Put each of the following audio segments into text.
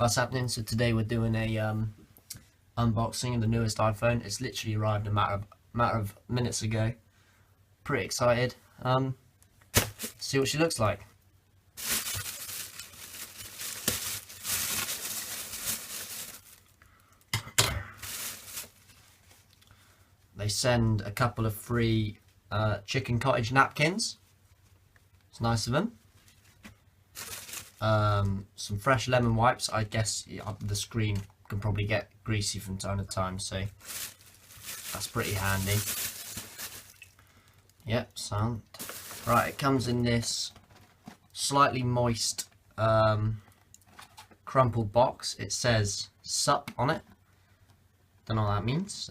What's happening? So today we're doing a unboxing of the newest iPhone. It's literally arrived a matter of minutes ago. Pretty excited. See what she looks like. They send a couple of free chicken cottage napkins. It's nice of them. Some fresh lemon wipes. I guess the screen can probably get greasy from time to time, so that's pretty handy. Yep, sound. Right, it comes in this slightly moist crumpled box. It says SUP on it. Don't know what that means.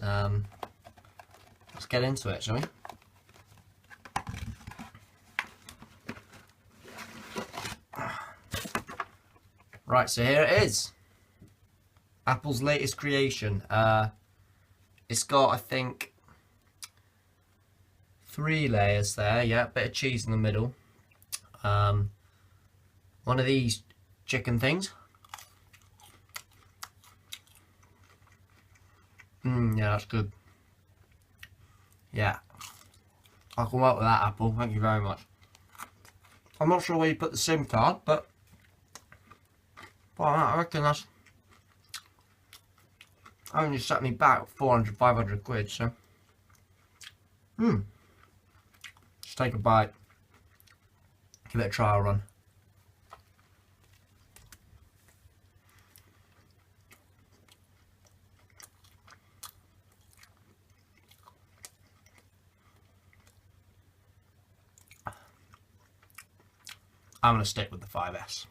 Let's get into it, shall we? Right, so here it is. Apple's latest creation. It's got, I think, 3 layers there. Yeah, bit of cheese in the middle. One of these chicken things. Yeah, that's good. Yeah, I can work with that, Apple. Thank you very much. I'm not sure where you put the SIM card, but well, I reckon that's only set me back 400, 500 quid, so. Just take a bite. Give it a trial run. I'm going to stick with the 5S.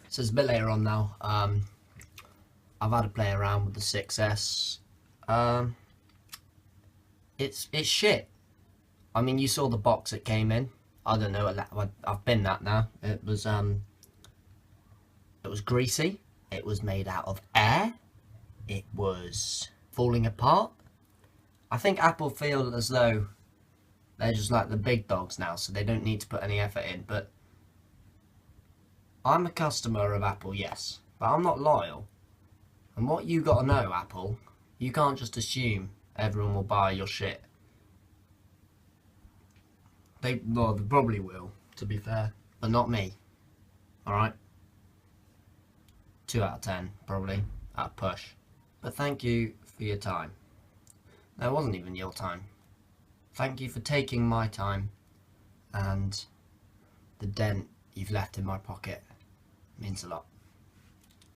So it's a bit later on now. I've had a play around with the 6S. It's shit. I mean, you saw the box it came in. I don't know. I've been that now. It was greasy. It was made out of air. It was falling apart. I think Apple feel as though they're just like the big dogs now, so they don't need to put any effort in. But I'm a customer of Apple, yes, but I'm not loyal. And what you got to know, Apple, you can't just assume everyone will buy your shit. They probably will, to be fair, but not me. Alright? 2 out of 10, probably, at a push. But thank you for your time. No, it wasn't even your time. Thank you for taking my time, and the dent you've left in my pocket means a lot.